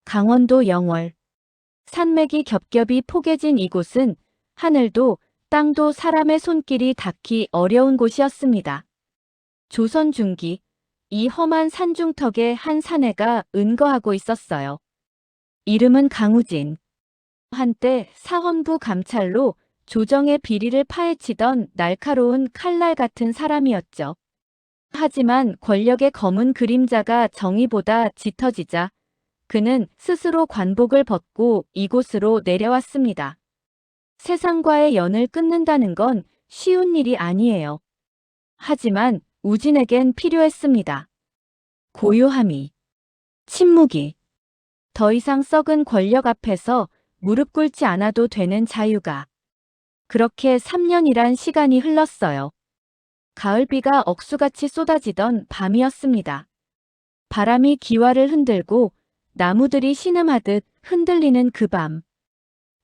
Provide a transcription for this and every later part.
강원도 영월. 산맥이 겹겹이 포개진 이곳은 하늘도 땅도 사람의 손길이 닿기 어려운 곳이었습니다. 조선 중기, 이 험한 산중턱에 한 사내가 은거하고 있었어요. 이름은 강우진. 한때 사헌부 감찰로 조정의 비리를 파헤치던 날카로운 칼날 같은 사람이었죠. 하지만 권력의 검은 그림자가 정의보다 짙어지자 그는 스스로 관복을 벗고 이곳으로 내려왔습니다. 세상과의 연을 끊는다는 건 쉬운 일이 아니에요. 하지만 우진에겐 필요했습니다. 고요함이, 침묵이, 더 이상 썩은 권력 앞에서 무릎 꿇지 않아도 되는 자유가. 그렇게 3년이란 시간이 흘렀어요. 가을비가 억수같이 쏟아지던 밤이었습니다. 바람이 기와를 흔들고 나무들이 신음하듯 흔들리는 그 밤.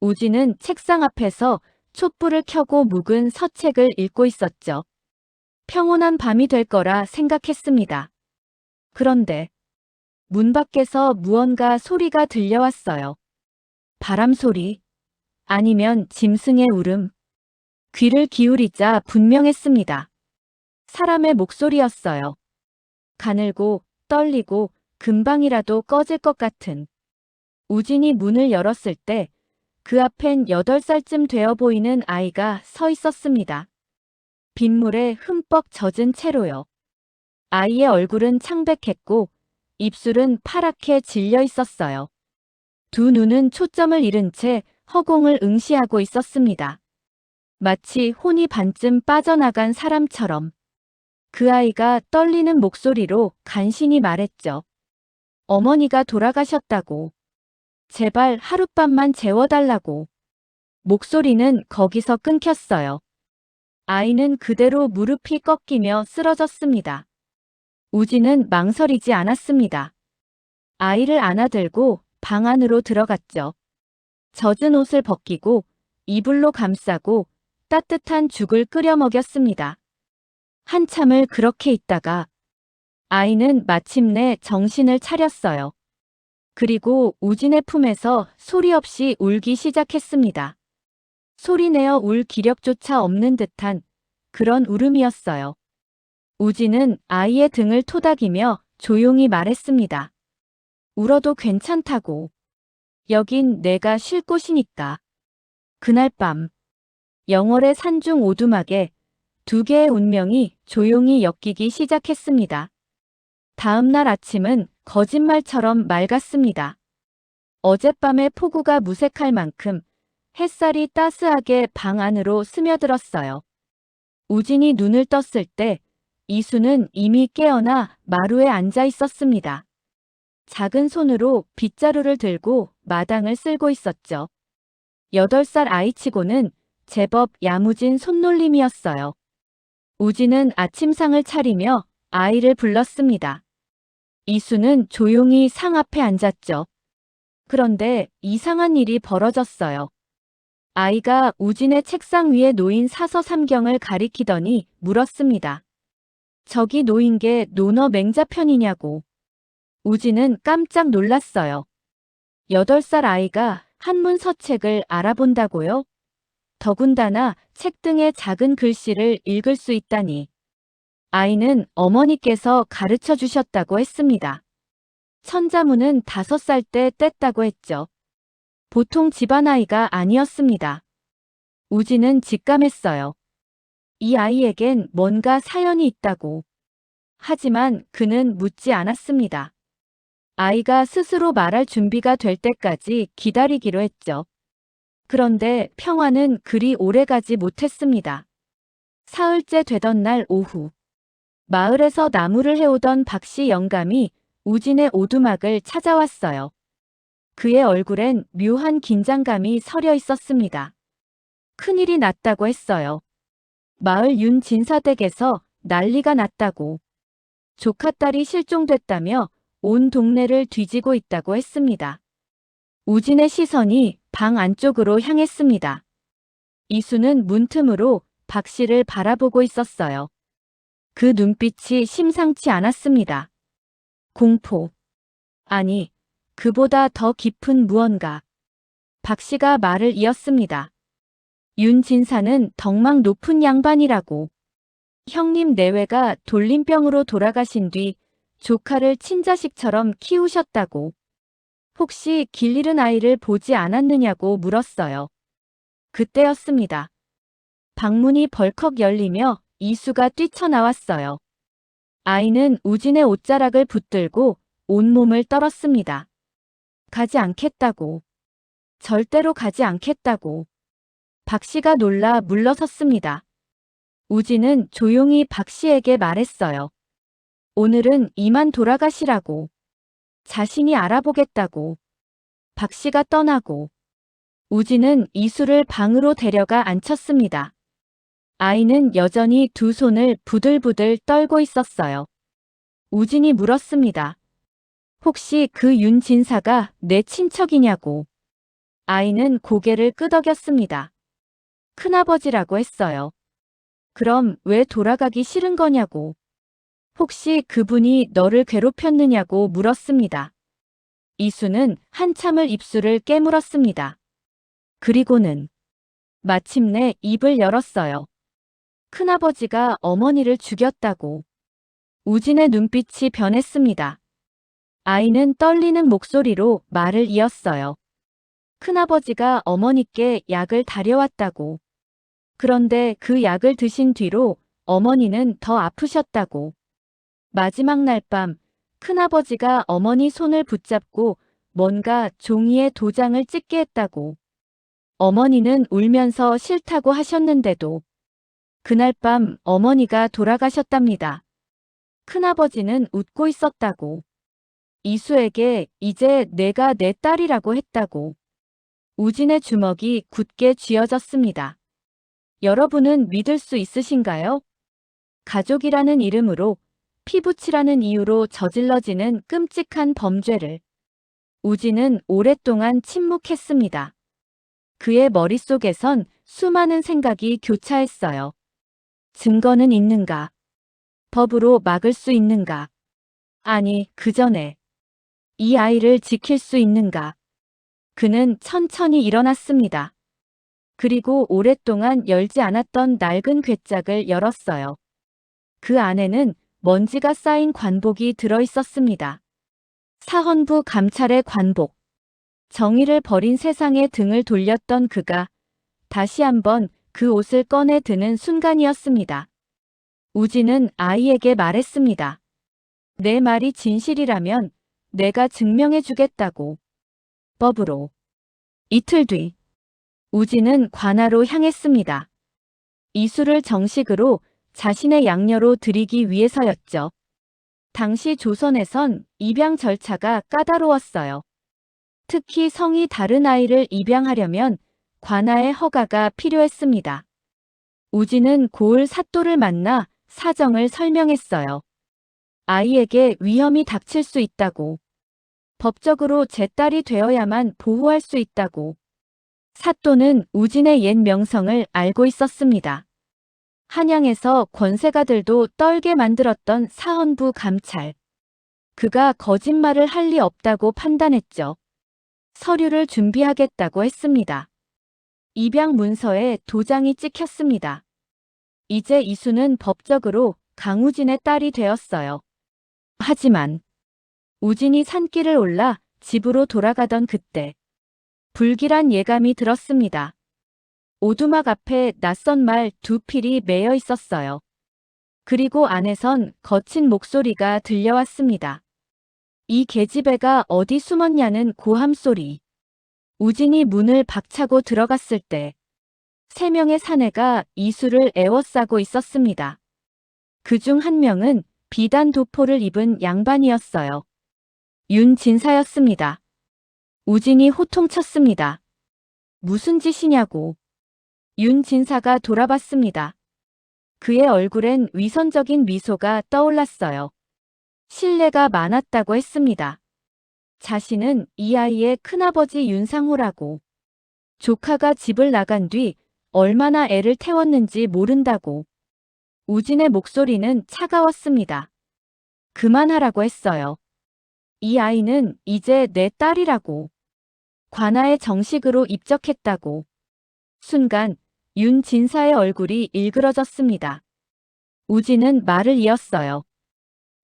우진은 책상 앞에서 촛불을 켜고 묵은 서책을 읽고 있었죠. 평온한 밤이 될 거라 생각했습니다. 그런데 문 밖에서 무언가 소리가 들려왔어요. 바람 소리, 아니면 짐승의 울음. 귀를 기울이자 분명했습니다. 사람의 목소리였어요. 가늘고 떨리고 금방이라도 꺼질 것 같은. 우진이 문을 열었을 때 그 앞엔 8살쯤 되어 보이는 아이가 서 있었습니다. 빗물에 흠뻑 젖은 채로요. 아이의 얼굴은 창백했고 입술은 파랗게 질려 있었어요. 두 눈은 초점을 잃은 채 허공을 응시하고 있었습니다. 마치 혼이 반쯤 빠져나간 사람처럼. 그 아이가 떨리는 목소리로 간신히 말했죠. 어머니가 돌아가셨다고. 제발 하룻밤만 재워달라고. 목소리는 거기서 끊겼어요. 아이는 그대로 무릎이 꺾이며 쓰러졌습니다. 우진은 망설이지 않았습니다. 아이를 안아들고 방 안으로 들어갔죠. 젖은 옷을 벗기고 이불로 감싸고 따뜻한 죽을 끓여 먹였습니다. 한참을 그렇게 있다가 아이는 마침내 정신을 차렸어요. 그리고 우진의 품에서 소리 없이 울기 시작했습니다. 소리내어 울 기력조차 없는 듯한 그런 울음이었어요. 우진은 아이의 등을 토닥이며 조용히 말했습니다. 울어도 괜찮다고. 여긴 내가 쉴 곳이니까. 그날 밤, 영월의 산중 오두막에 두 개의 운명이 조용히 엮이기 시작했습니다. 다음 날 아침은 거짓말처럼 맑았습니다. 어젯밤의 폭우가 무색할 만큼 햇살이 따스하게 방 안으로 스며들었어요. 우진이 눈을 떴을 때 이수는 이미 깨어나 마루에 앉아 있었습니다. 작은 손으로 빗자루를 들고 마당을 쓸고 있었죠. 8살 아이치고는 제법 야무진 손놀림이었어요. 우진은 아침상을 차리며 아이를 불렀습니다. 이수는 조용히 상 앞에 앉았죠. 그런데 이상한 일이 벌어졌어요. 아이가 우진의 책상 위에 놓인 사서 삼경을 가리키더니 물었습니다. 저기 놓인 게 논어 맹자편이냐고. 우진은 깜짝 놀랐어요. 8살 아이가 한문 서책을 알아본다고요? 더군다나 책 등의 작은 글씨를 읽을 수 있다니. 아이는 어머니께서 가르쳐 주셨다고 했습니다. 천자문은 5살 때 뗐다고 했죠. 보통 집안아이가 아니었습니다. 우진은 직감했어요. 이 아이에겐 뭔가 사연이 있다고. 하지만 그는 묻지 않았습니다. 아이가 스스로 말할 준비가 될 때까지 기다리기로 했죠. 그런데 평화는 그리 오래가지 못했습니다. 사흘째 되던 날 오후, 마을에서 나무를 해오던 박씨 영감이 우진의 오두막을 찾아왔어요. 그의 얼굴엔 묘한 긴장감이 서려 있었습니다. 큰일이 났다고 했어요. 마을 윤진사댁에서 난리가 났다고. 조카딸이 실종됐다며 온 동네를 뒤지고 있다고 했습니다. 우진의 시선이 방 안쪽으로 향했습니다. 이수는 문틈으로 박 씨를 바라보고 있었어요. 그 눈빛이 심상치 않았습니다. 공포. 아니, 그보다 더 깊은 무언가. 박 씨가 말을 이었습니다. 윤 진사는 덕망 높은 양반이라고. 형님 내외가 돌림병으로 돌아가신 뒤 조카를 친자식처럼 키우셨다고. 혹시 길 잃은 아이를 보지 않았느냐고 물었어요. 그때였습니다. 방문이 벌컥 열리며 이수가 뛰쳐나왔어요. 아이는 우진의 옷자락을 붙들고 온몸을 떨었습니다. 가지 않겠다고. 절대로 가지 않겠다고. 박 씨가 놀라 물러섰습니다. 우진은 조용히 박 씨에게 말했어요. 오늘은 이만 돌아가시라고. 자신이 알아보겠다고. 박 씨가 떠나고 우진은 이수를 방으로 데려가 앉혔습니다. 아이는 여전히 두 손을 부들부들 떨고 있었어요. 우진이 물었습니다. 혹시 그 윤진사가 내 친척이냐고. 아이는 고개를 끄덕였습니다. 큰아버지라고 했어요. 그럼 왜 돌아가기 싫은 거냐고. 혹시 그분이 너를 괴롭혔느냐고 물었습니다. 이수는 한참을 입술을 깨물었습니다. 그리고는 마침내 입을 열었어요. 큰아버지가 어머니를 죽였다고. 우진의 눈빛이 변했습니다. 아이는 떨리는 목소리로 말을 이었어요. 큰아버지가 어머니께 약을 다려왔다고. 그런데 그 약을 드신 뒤로 어머니는 더 아프셨다고. 마지막 날 밤 큰아버지가 어머니 손을 붙잡고 뭔가 종이에 도장을 찍게 했다고. 어머니는 울면서 싫다고 하셨는데도 그날 밤 어머니가 돌아가셨답니다. 큰아버지는 웃고 있었다고. 이수에게 이제 내가 내 딸이라고 했다고. 우진의 주먹이 굳게 쥐어졌습니다. 여러분은 믿을 수 있으신가요? 가족이라는 이름으로 피부치라는 이유로 저질러지는 끔찍한 범죄를. 우진은 오랫동안 침묵했습니다. 그의 머릿속에선 수많은 생각이 교차했어요. 증거는 있는가? 법으로 막을 수 있는가? 아니, 그 전에 이 아이를 지킬 수 있는가? 그는 천천히 일어났습니다. 그리고 오랫동안 열지 않았던 낡은 괴짝을 열었어요. 그 안에는 먼지가 쌓인 관복이 들어있었습니다. 사헌부 감찰의 관복. 정의를 버린 세상에 등을 돌렸던 그가 다시 한번 그 옷을 꺼내 드는 순간이었습니다. 우진은 아이에게 말했습니다. 내 말이 진실이라면 내가 증명해 주겠다고. 법으로. 이틀 뒤 우진은 관아로 향했습니다. 이수를 정식으로 자신의 양녀로 들이기 위해서였죠. 당시 조선에선 입양 절차가 까다로웠어요. 특히 성이 다른 아이를 입양하려면 관아의 허가가 필요했습니다. 우진은 고을 사또를 만나 사정을 설명했어요. 아이에게 위험이 닥칠 수 있다고. 법적으로 제 딸이 되어야만 보호할 수 있다고. 사또는 우진의 옛 명성을 알고 있었습니다. 한양에서 권세가들도 떨게 만들었던 사헌부 감찰. 그가 거짓말을 할 리 없다고 판단했죠. 서류를 준비하겠다고 했습니다. 입양 문서에 도장이 찍혔습니다. 이제 이수는 법적으로 강우진의 딸이 되었어요. 하지만 우진이 산길을 올라 집으로 돌아가던 그때 불길한 예감이 들었습니다. 오두막 앞에 낯선 말 두 필이 매여 있었어요. 그리고 안에선 거친 목소리가 들려왔습니다. 이 계집애가 어디 숨었냐는 고함 소리. 우진이 문을 박차고 들어갔을 때 3명의 사내가 이수를 에워싸고 있었습니다. 그중 한 명은 비단 도포를 입은 양반이었어요. 윤진사였습니다. 우진이 호통쳤습니다. 무슨 짓이냐고. 윤진사가 돌아봤습니다. 그의 얼굴엔 위선적인 미소가 떠올랐어요. 신뢰가 많았다고 했습니다. 자신은 이 아이의 큰아버지 윤상호라고. 조카가 집을 나간 뒤 얼마나 애를 태웠는지 모른다고. 우진의 목소리는 차가웠습니다. 그만하라고 했어요. 이 아이는 이제 내 딸이라고. 관아에 정식으로 입적했다고. 순간 윤 진사의 얼굴이 일그러졌습니다. 우진은 말을 이었어요.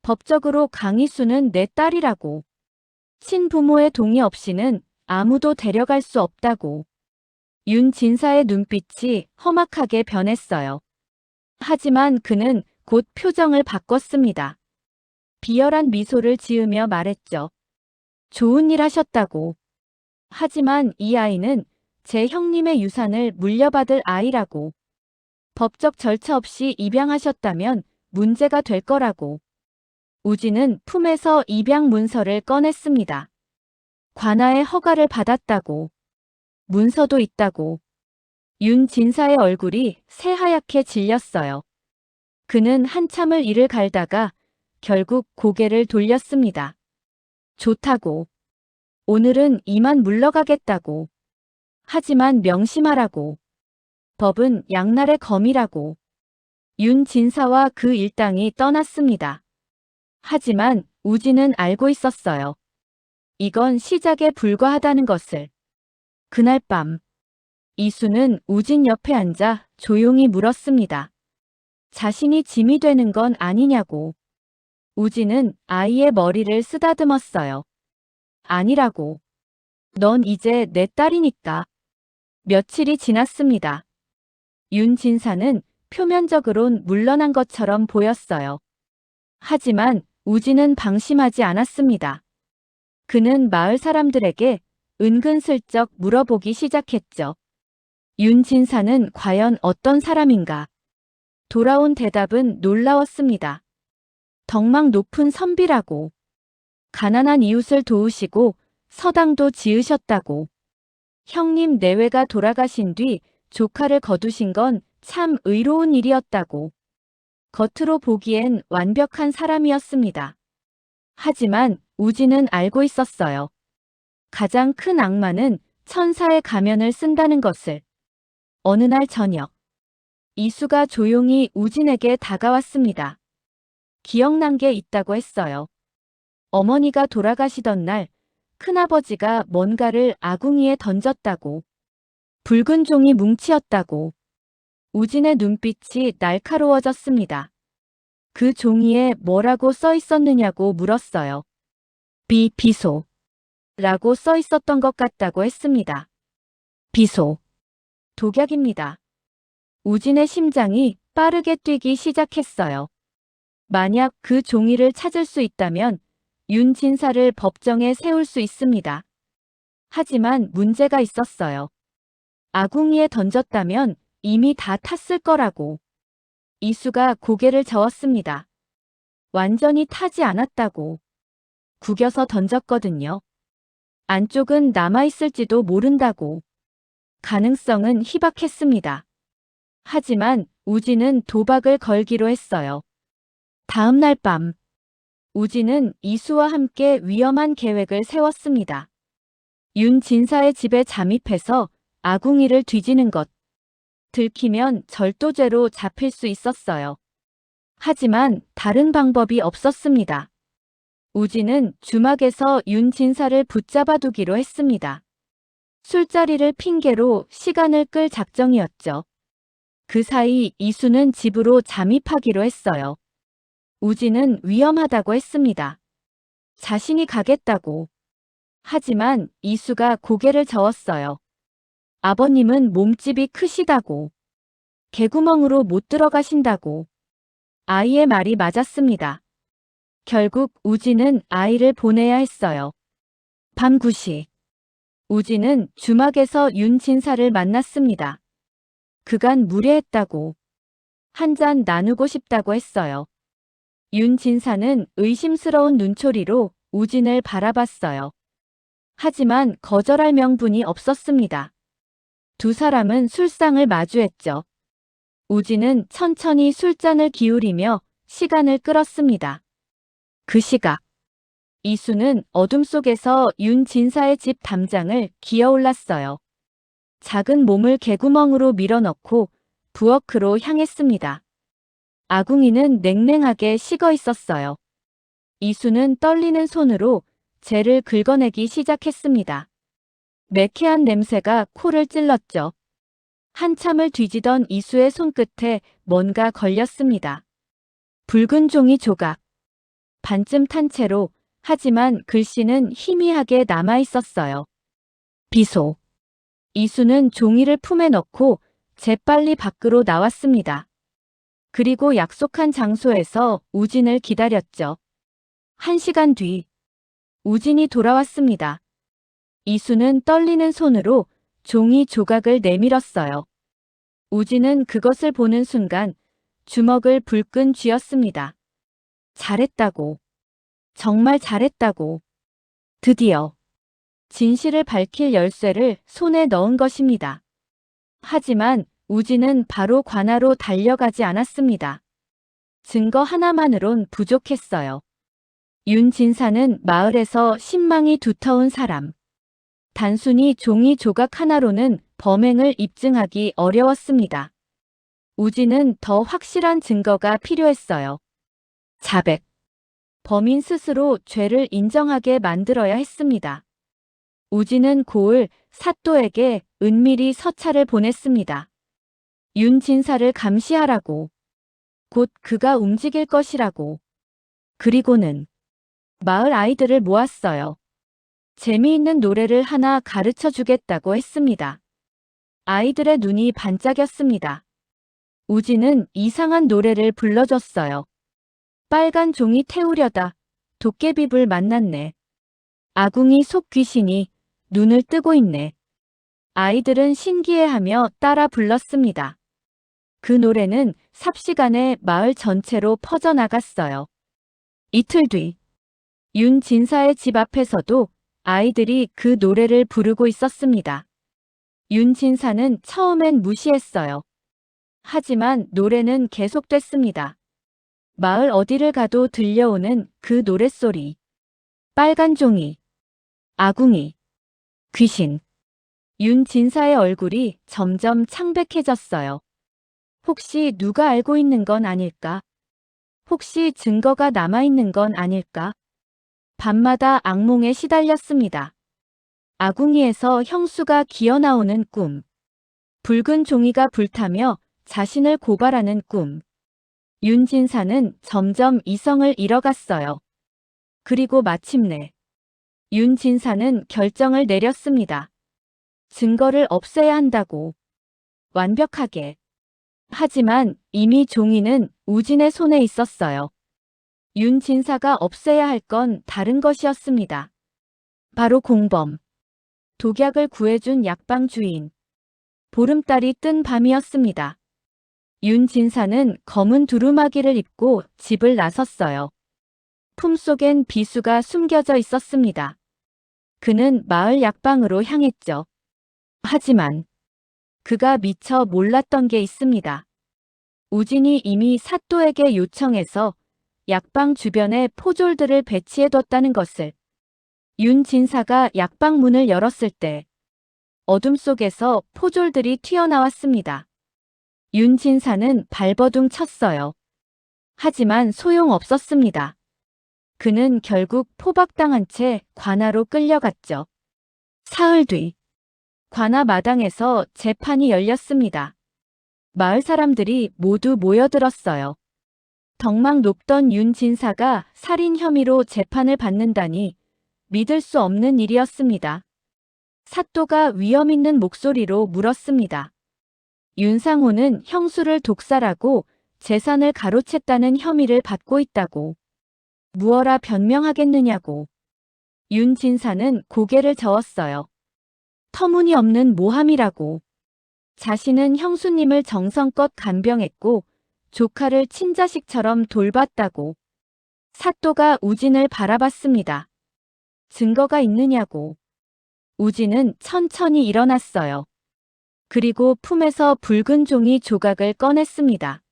법적으로 강희수는 내 딸이라고. 친부모의 동의 없이는 아무도 데려갈 수 없다고. 윤 진사의 눈빛이 험악하게 변했어요. 하지만 그는 곧 표정을 바꿨습니다. 비열한 미소를 지으며 말했죠. 좋은 일 하셨다고. 하지만 이 아이는 제 형님의 유산을 물려받을 아이라고. 법적 절차 없이 입양하셨다면 문제가 될 거라고. 우진은 품에서 입양 문서를 꺼냈습니다. 관아의 허가를 받았다고. 문서도 있다고. 윤 진사의 얼굴이 새하얗게 질렸어요. 그는 한참을 이를 갈다가 결국 고개를 돌렸습니다. 좋다고. 오늘은 이만 물러가겠다고. 하지만 명심하라고. 법은 양날의 검이라고. 윤 진사와 그 일당이 떠났습니다. 하지만 우진은 알고 있었어요. 이건 시작에 불과하다는 것을. 그날 밤 이수는 우진 옆에 앉아 조용히 물었습니다. 자신이 짐이 되는 건 아니냐고. 우진은 아이의 머리를 쓰다듬었어요. 아니라고. 넌 이제 내 딸이니까. 며칠이 지났습니다. 윤 진사는 표면적으론 물러난 것처럼 보였어요. 하지만 우진은 방심하지 않았습니다. 그는 마을 사람들에게 은근슬쩍 물어보기 시작했죠. 윤 진사는 과연 어떤 사람인가? 돌아온 대답은 놀라웠습니다. 덕망 높은 선비라고. 가난한 이웃을 도우시고 서당도 지으셨다고. 형님 내외가 돌아가신 뒤 조카를 거두신 건 참 의로운 일이었다고. 겉으로 보기엔 완벽한 사람이었습니다. 하지만 우진은 알고 있었어요. 가장 큰 악마는 천사의 가면을 쓴다는 것을. 어느 날 저녁, 이수가 조용히 우진에게 다가왔습니다. 기억난 게 있다고 했어요. 어머니가 돌아가시던 날 큰아버지가 뭔가를 아궁이에 던졌다고. 붉은 종이 뭉치였다고. 우진의 눈빛이 날카로워졌습니다. 그 종이에 뭐라고 써 있었느냐고 물었어요. 비소 라고 써 있었던 것 같다고 했습니다. 비소. 독약입니다. 우진의 심장이 빠르게 뛰기 시작했어요. 만약 그 종이를 찾을 수 있다면 윤 진사를 법정에 세울 수 있습니다. 하지만 문제가 있었어요. 아궁이에 던졌다면 이미 다 탔을 거라고. 이수가 고개를 저었습니다. 완전히 타지 않았다고. 구겨서 던졌거든요. 안쪽은 남아있을지도 모른다고. 가능성은 희박했습니다. 하지만 우진은 도박을 걸기로 했어요. 다음 날 밤, 우진은 이수와 함께 위험한 계획을 세웠습니다. 윤 진사의 집에 잠입해서 아궁이를 뒤지는 것. 들키면 절도죄로 잡힐 수 있었어요. 하지만 다른 방법이 없었습니다. 우진은 주막에서 윤 진사를 붙잡아 두기로 했습니다. 술자리를 핑계로 시간을 끌 작정이었죠. 그 사이 이수는 집으로 잠입하기로 했어요. 우진은 위험하다고 했습니다. 자신이 가겠다고. 하지만 이수가 고개를 저었어요. 아버님은 몸집이 크시다고. 개구멍으로 못 들어가신다고. 아이의 말이 맞았습니다. 결국 우진은 아이를 보내야 했어요. 밤 9시. 우진은 주막에서 윤 진사를 만났습니다. 그간 무례했다고. 한 잔 나누고 싶다고 했어요. 윤 진사는 의심스러운 눈초리로 우진을 바라봤어요. 하지만 거절할 명분이 없었습니다. 두 사람은 술상을 마주했죠. 우진은 천천히 술잔을 기울이며 시간을 끌었습니다. 그 시각, 이수는 어둠 속에서 윤 진사의 집 담장을 기어올랐어요. 작은 몸을 개구멍으로 밀어넣고 부엌으로 향했습니다. 아궁이는 냉랭하게 식어 있었어요. 이수는 떨리는 손으로 재를 긁어내기 시작했습니다. 매캐한 냄새가 코를 찔렀죠. 한참을 뒤지던 이수의 손끝에 뭔가 걸렸습니다. 붉은 종이 조각. 반쯤 탄 채로, 하지만 글씨는 희미하게 남아 있었어요. 비소. 이수는 종이를 품에 넣고 재빨리 밖으로 나왔습니다. 그리고 약속한 장소에서 우진을 기다렸죠. 1시간 뒤, 우진이 돌아왔습니다. 이수는 떨리는 손으로 종이 조각을 내밀었어요. 우진은 그것을 보는 순간 주먹을 불끈 쥐었습니다. 잘했다고. 정말 잘했다고. 드디어 진실을 밝힐 열쇠를 손에 넣은 것입니다. 하지만 우진은 바로 관아로 달려가지 않았습니다. 증거 하나만으론 부족했어요. 윤진사는 마을에서 신망이 두터운 사람. 단순히 종이 조각 하나로는 범행을 입증하기 어려웠습니다. 우진은 더 확실한 증거가 필요했어요. 자백. 범인 스스로 죄를 인정하게 만들어야 했습니다. 우진은 고을 사또에게 은밀히 서찰을 보냈습니다. 윤진사를 감시하라고. 곧 그가 움직일 것이라고. 그리고는 마을 아이들을 모았어요. 재미있는 노래를 하나 가르쳐 주겠다고 했습니다. 아이들의 눈이 반짝였습니다. 우진은 이상한 노래를 불러줬어요. 빨간 종이 태우려다 도깨비불 만났네. 아궁이 속 귀신이 눈을 뜨고 있네. 아이들은 신기해하며 따라 불렀습니다. 그 노래는 삽시간에 마을 전체로 퍼져나갔어요. 이틀 뒤, 윤진사의 집 앞에서도 아이들이 그 노래를 부르고 있었습니다. 윤진사는 처음엔 무시했어요. 하지만 노래는 계속됐습니다. 마을 어디를 가도 들려오는 그 노랫소리. 빨간 종이, 아궁이, 귀신. 윤진사의 얼굴이 점점 창백해졌어요. 혹시 누가 알고 있는 건 아닐까? 혹시 증거가 남아있는 건 아닐까? 밤마다 악몽에 시달렸습니다. 아궁이에서 형수가 기어나오는 꿈. 붉은 종이가 불타며 자신을 고발하는 꿈. 윤진사는 점점 이성을 잃어갔어요. 그리고 마침내 윤진사는 결정을 내렸습니다. 증거를 없애야 한다고. 완벽하게. 하지만 이미 종이는 우진의 손에 있었어요. 윤진사가 없애야 할 건 다른 것이었습니다. 바로 공범. 독약을 구해준 약방 주인. 보름달이 뜬 밤이었습니다. 윤진사는 검은 두루마기를 입고 집을 나섰어요. 품속엔 비수가 숨겨져 있었습니다. 그는 마을 약방으로 향했죠. 하지만 그가 미처 몰랐던 게 있습니다. 우진이 이미 사또에게 요청해서 약방 주변에 포졸들을 배치해뒀다는 것을. 윤진사가 약방 문을 열었을 때 어둠 속에서 포졸들이 튀어나왔습니다. 윤진사는 발버둥 쳤어요. 하지만 소용없었습니다. 그는 결국 포박당한 채 관아로 끌려갔죠. 사흘 뒤, 관아 마당에서 재판이 열렸습니다. 마을 사람들이 모두 모여들었어요. 덕망 높던 윤진사가 살인 혐의로 재판을 받는다니 믿을 수 없는 일이었습니다. 사또가 위험 있는 목소리로 물었습니다. 윤상호는 형수를 독살하고 재산을 가로챘다는 혐의를 받고 있다고. 무어라 변명하겠느냐고. 윤진사는 고개를 저었어요. 터무니없는 모함이라고. 자신은 형수님을 정성껏 간병했고 조카를 친자식처럼 돌봤다고. 사또가 우진을 바라봤습니다. 증거가 있느냐고. 우진은 천천히 일어났어요. 그리고 품에서 붉은 종이 조각을 꺼냈습니다.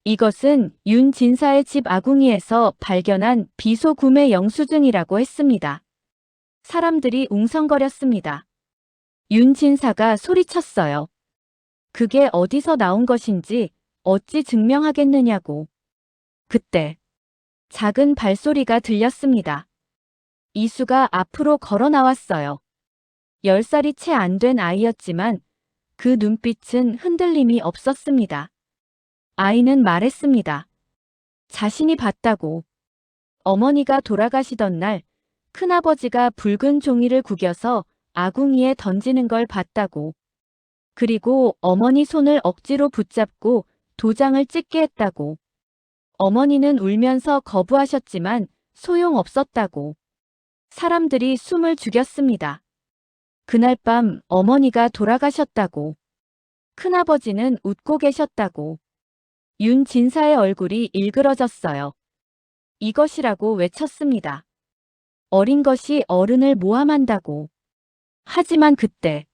이것은 윤진사의 집 아궁이에서 발견한 비소 구매 영수증이라고 했습니다. 사람들이 웅성거렸습니다. 윤진사가 소리쳤어요. 그게 어디서 나온 것인지 어찌 증명하겠느냐고. 그때 작은 발소리가 들렸습니다. 이수가 앞으로 걸어 나왔어요. 10살이 채 안 된 아이였지만 그 눈빛은 흔들림이 없었습니다. 아이는 말했습니다. 자신이 봤다고. 어머니가 돌아가시던 날 큰아버지가 붉은 종이를 구겨서 아궁이에 던지는 걸 봤다고. 그리고 어머니 손을 억지로 붙잡고 도장을 찍게 했다고. 어머니는 울면서 거부하셨지만 소용없었다고. 사람들이 숨을 죽였습니다. 그날 밤 어머니가 돌아가셨다고. 큰아버지는 웃고 계셨다고. 윤진사의 얼굴이 일그러졌어요. 이것이라고 외쳤습니다. 어린 것이 어른을 모함한다고. 하지만 그때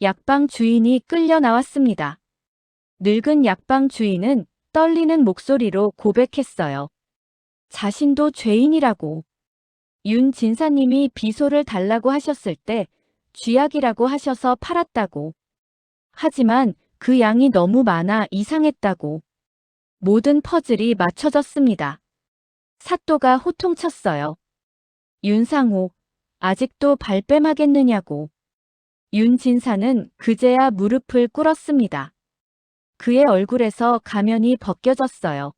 약방 주인이 끌려 나왔습니다. 늙은 약방 주인은 떨리는 목소리로 고백했어요. 자신도 죄인이라고. 윤 진사님이 비소를 달라고 하셨을 때 쥐약이라고 하셔서 팔았다고. 하지만 그 양이 너무 많아 이상했다고. 모든 퍼즐이 맞춰졌습니다. 사또가 호통쳤어요. 윤상호, 아직도 발뺌하겠느냐고. 윤진사는 그제야 무릎을 꿇었습니다. 그의 얼굴에서 가면이 벗겨졌어요.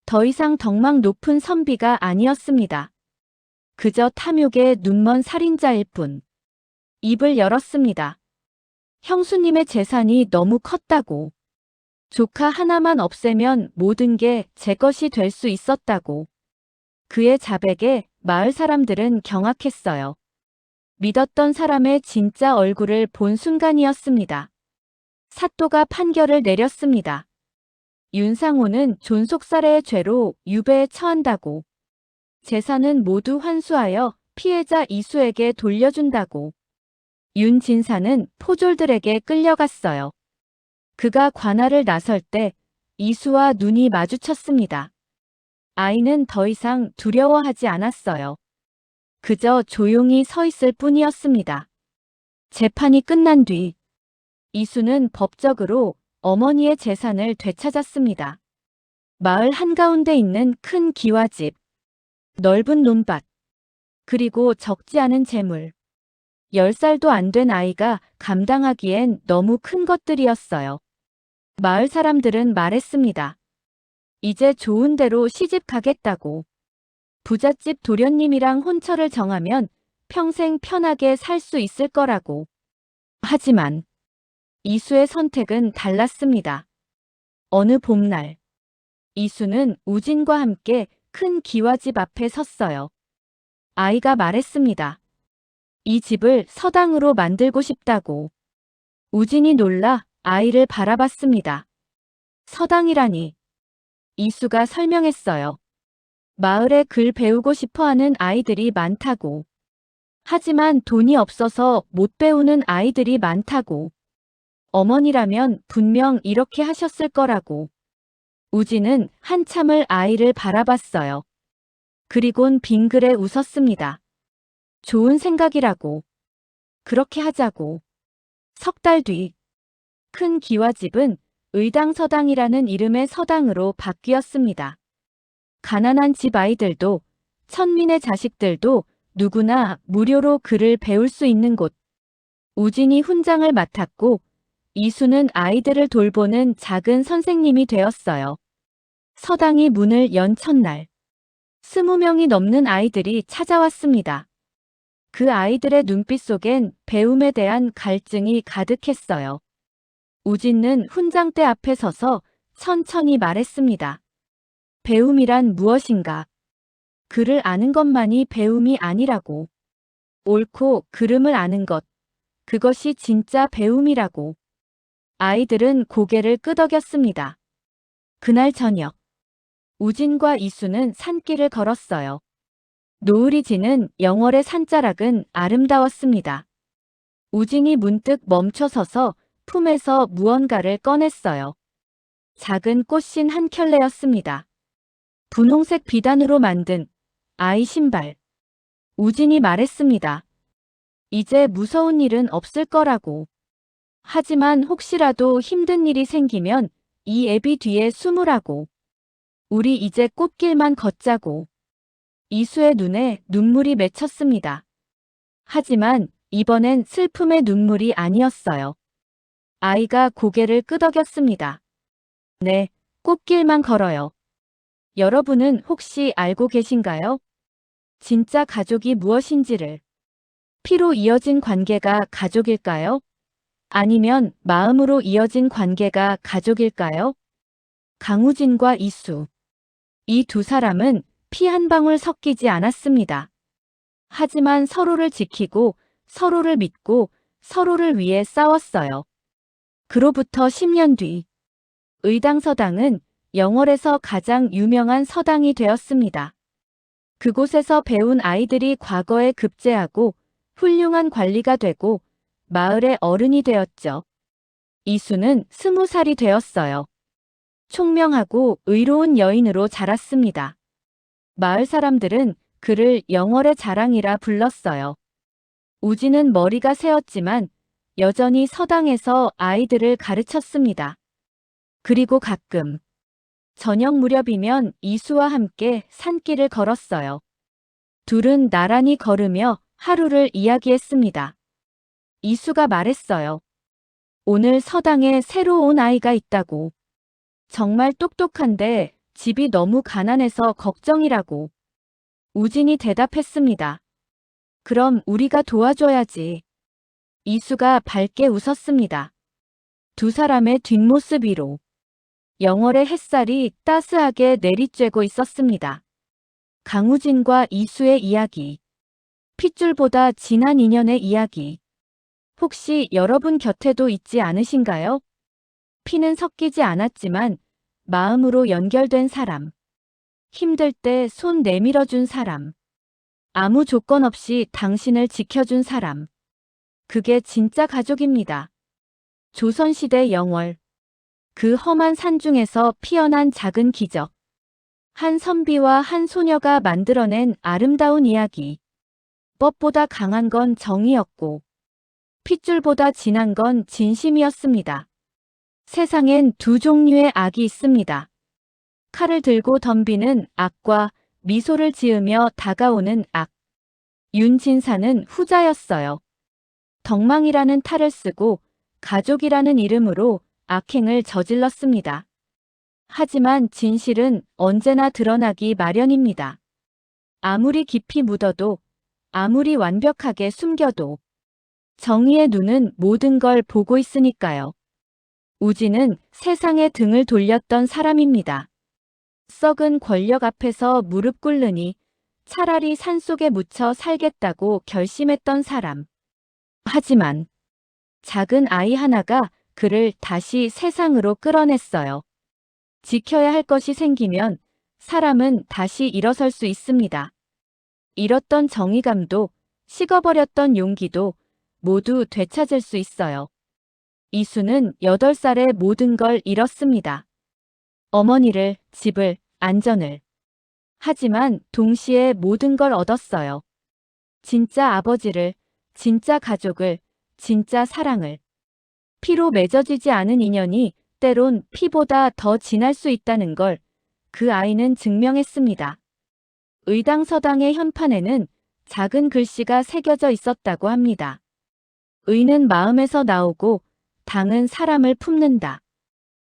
더 이상 덕망 높은 선비가 아니었습니다. 그저 탐욕의 눈먼 살인자일 뿐. 입을 열었습니다. 형수님의 재산이 너무 컸다고. 조카 하나만 없애면 모든 게 제 것이 될 수 있었다고. 그의 자백에 마을 사람들은 경악했어요. 믿었던 사람의 진짜 얼굴을 본 순간이었습니다. 사또가 판결을 내렸습니다. 윤상호는 존속살해의 죄로 유배에 처한다고. 재산은 모두 환수하여 피해자 이수에게 돌려준다고. 윤진사는 포졸들에게 끌려갔어요. 그가 관할을 나설 때 이수와 눈이 마주쳤습니다. 아이는 더 이상 두려워하지 않았어요. 그저 조용히 서 있을 뿐이었습니다. 재판이 끝난 뒤 이수는 법적으로 어머니의 재산을 되찾았습니다. 마을 한가운데 있는 큰 기와집, 넓은 논밭, 그리고 적지 않은 재물. 10살도 안 된 아이가 감당하기엔 너무 큰 것들이었어요. 마을 사람들은 말했습니다. 이제 좋은 데로 시집 가겠다고. 부잣집 도련님이랑 혼처를 정하면 평생 편하게 살 수 있을 거라고. 하지만 이수의 선택은 달랐습니다. 어느 봄날, 이수는 우진과 함께 큰 기와집 앞에 섰어요. 아이가 말했습니다. 이 집을 서당으로 만들고 싶다고. 우진이 놀라 아이를 바라봤습니다. 서당이라니. 이수가 설명했어요. 마을에 글 배우고 싶어하는 아이들이 많다고. 하지만 돈이 없어서 못 배우는 아이들이 많다고. 어머니라면 분명 이렇게 하셨을 거라고. 우진은 한참을 아이를 바라봤어요. 그리곤 빙그레 웃었습니다. 좋은 생각이라고. 그렇게 하자고. 석 달 뒤, 큰 기와집은 의당서당이라는 이름의 서당으로 바뀌었습니다. 가난한 집 아이들도 천민의 자식들도 누구나 무료로 글을 배울 수 있는 곳. 우진이 훈장을 맡았고 이수는 아이들을 돌보는 작은 선생님이 되었어요. 서당이 문을 연 첫날, 20명이 넘는 아이들이 찾아왔습니다. 그 아이들의 눈빛 속엔 배움에 대한 갈증이 가득했어요. 우진은 훈장대 앞에 서서 천천히 말했습니다. 배움이란 무엇인가? 글을 아는 것만이 배움이 아니라고. 옳고 그름을 아는 것, 그것이 진짜 배움이라고. 아이들은 고개를 끄덕였습니다. 그날 저녁, 우진과 이수는 산길을 걸었어요. 노을이 지는 영월의 산자락은 아름다웠습니다. 우진이 문득 멈춰서서 품에서 무언가를 꺼냈어요. 작은 꽃신 한 켤레였습니다. 분홍색 비단으로 만든 아이 신발. 우진이 말했습니다. 이제 무서운 일은 없을 거라고. 하지만 혹시라도 힘든 일이 생기면 이 애비 뒤에 숨으라고. 우리 이제 꽃길만 걷자고. 이수의 눈에 눈물이 맺혔습니다. 하지만 이번엔 슬픔의 눈물이 아니었어요. 아이가 고개를 끄덕였습니다. 네, 꽃길만 걸어요. 여러분은 혹시 알고 계신가요? 진짜 가족이 무엇인지를. 피로 이어진 관계가 가족일까요? 아니면 마음으로 이어진 관계가 가족일까요? 강우진과 이수. 이 두 사람은 피 한 방울 섞이지 않았습니다. 하지만 서로를 지키고 서로를 믿고 서로를 위해 싸웠어요. 그로부터 10년 뒤, 의당서당은 영월에서 가장 유명한 서당이 되었습니다. 그곳에서 배운 아이들이 과거에 급제하고 훌륭한 관리가 되고 마을의 어른이 되었죠. 이수는 20살이 되었어요. 총명하고 의로운 여인으로 자랐습니다. 마을 사람들은 그를 영월의 자랑이라 불렀어요. 우진은 머리가 새었지만 여전히 서당에서 아이들을 가르쳤습니다. 그리고 가끔 저녁 무렵이면 이수와 함께 산길을 걸었어요. 둘은 나란히 걸으며 하루를 이야기했습니다. 이수가 말했어요. 오늘 서당에 새로 온 아이가 있다고. 정말 똑똑한데 집이 너무 가난해서 걱정이라고. 우진이 대답했습니다. 그럼 우리가 도와줘야지. 이수가 밝게 웃었습니다. 두 사람의 뒷모습 위로 영월의 햇살이 따스하게 내리쬐고 있었습니다. 강우진과 이수의 이야기. 핏줄보다 진한 인연의 이야기. 혹시 여러분 곁에도 있지 않으신가요? 피는 섞이지 않았지만 마음으로 연결된 사람. 힘들 때 손 내밀어준 사람. 아무 조건 없이 당신을 지켜준 사람. 그게 진짜 가족입니다. 조선시대 영월. 그 험한 산중에서 피어난 작은 기적. 한 선비와 한 소녀가 만들어낸 아름다운 이야기. 법보다 강한 건 정이었고 핏줄보다 진한 건 진심이었습니다. 세상엔 두 종류의 악이 있습니다. 칼을 들고 덤비는 악과 미소를 지으며 다가오는 악. 윤진사는 후자였어요. 덕망이라는 탈을 쓰고 가족이라는 이름으로 악행을 저질렀습니다. 하지만 진실은 언제나 드러나기 마련입니다. 아무리 깊이 묻어도, 아무리 완벽하게 숨겨도 정의의 눈은 모든 걸 보고 있으니까요. 우진은 세상에 등을 돌렸던 사람입니다. 썩은 권력 앞에서 무릎 꿇으니 차라리 산속에 묻혀 살겠다고 결심했던 사람. 하지만 작은 아이 하나가 그를 다시 세상으로 끌어냈어요. 지켜야 할 것이 생기면 사람은 다시 일어설 수 있습니다. 잃었던 정의감도 식어버렸던 용기도 모두 되찾을 수 있어요. 이수는 8살에 모든 걸 잃었습니다. 어머니를, 집을, 안전을. 하지만 동시에 모든 걸 얻었어요. 진짜 아버지를, 진짜 가족을, 진짜 사랑을. 피로 맺어지지 않은 인연이 때론 피보다 더 진할 수 있다는 걸 그 아이는 증명했습니다. 의당서당의 현판에는 작은 글씨가 새겨져 있었다고 합니다. 의는 마음에서 나오고 당은 사람을 품는다.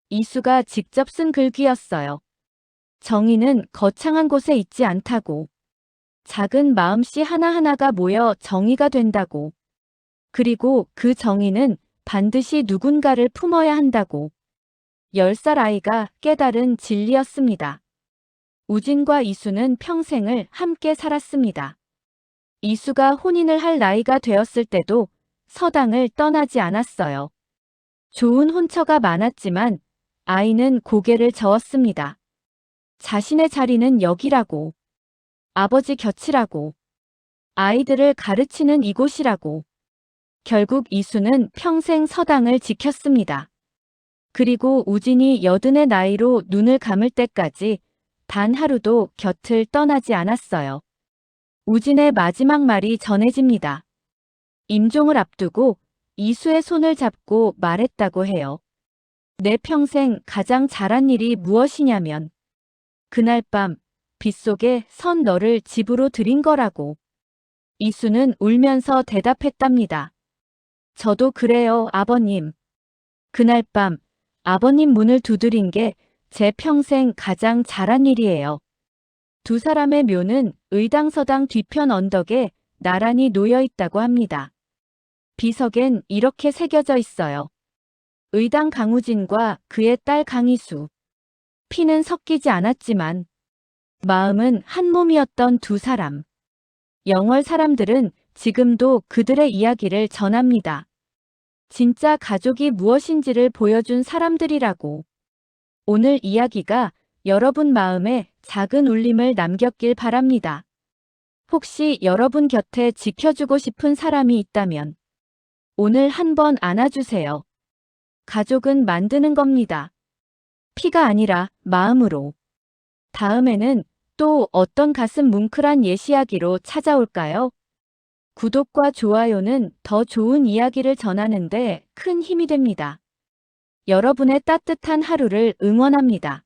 이수가 직접 쓴 글귀였어요. 정의는 거창한 곳에 있지 않다고. 작은 마음씨 하나하나가 모여 정의가 된다고. 그리고 그 정의는 반드시 누군가를 품어야 한다고. 10살 아이가 깨달은 진리였습니다. 우진과 이수는 평생을 함께 살았습니다. 이수가 혼인을 할 나이가 되었을 때도 서당을 떠나지 않았어요. 좋은 혼처가 많았지만 아이는 고개를 저었습니다. 자신의 자리는 여기라고. 아버지 곁이라고. 아이들을 가르치는 이곳이라고. 결국 이수는 평생 서당을 지켰습니다. 그리고 우진이 80의 나이로 눈을 감을 때까지 단 하루도 곁을 떠나지 않았어요. 우진의 마지막 말이 전해집니다. 임종을 앞두고 이수의 손을 잡고 말했다고 해요. 내 평생 가장 잘한 일이 무엇이냐면 그날 밤 빗속에 선 너를 집으로 들인 거라고. 이수는 울면서 대답했답니다. 저도 그래요, 아버님. 그날 밤 아버님 문을 두드린 게 제 평생 가장 잘한 일이에요. 두 사람의 묘는 의당서당 뒤편 언덕에 나란히 놓여 있다고 합니다. 비석엔 이렇게 새겨져 있어요. 의당 강우진과 그의 딸 강희수. 피는 섞이지 않았지만 마음은 한 몸이었던 두 사람. 영월 사람들은 지금도 그들의 이야기를 전합니다. 진짜 가족이 무엇인지를 보여준 사람들이라고. 오늘 이야기가 여러분 마음에 작은 울림을 남겼길 바랍니다. 혹시 여러분 곁에 지켜주고 싶은 사람이 있다면 오늘 한번 안아주세요. 가족은 만드는 겁니다. 피가 아니라 마음으로. 다음에는 또 어떤 가슴 뭉클한 예시이야기로 찾아올까요? 구독과 좋아요는 더 좋은 이야기를 전하는데 큰 힘이 됩니다. 여러분의 따뜻한 하루를 응원합니다.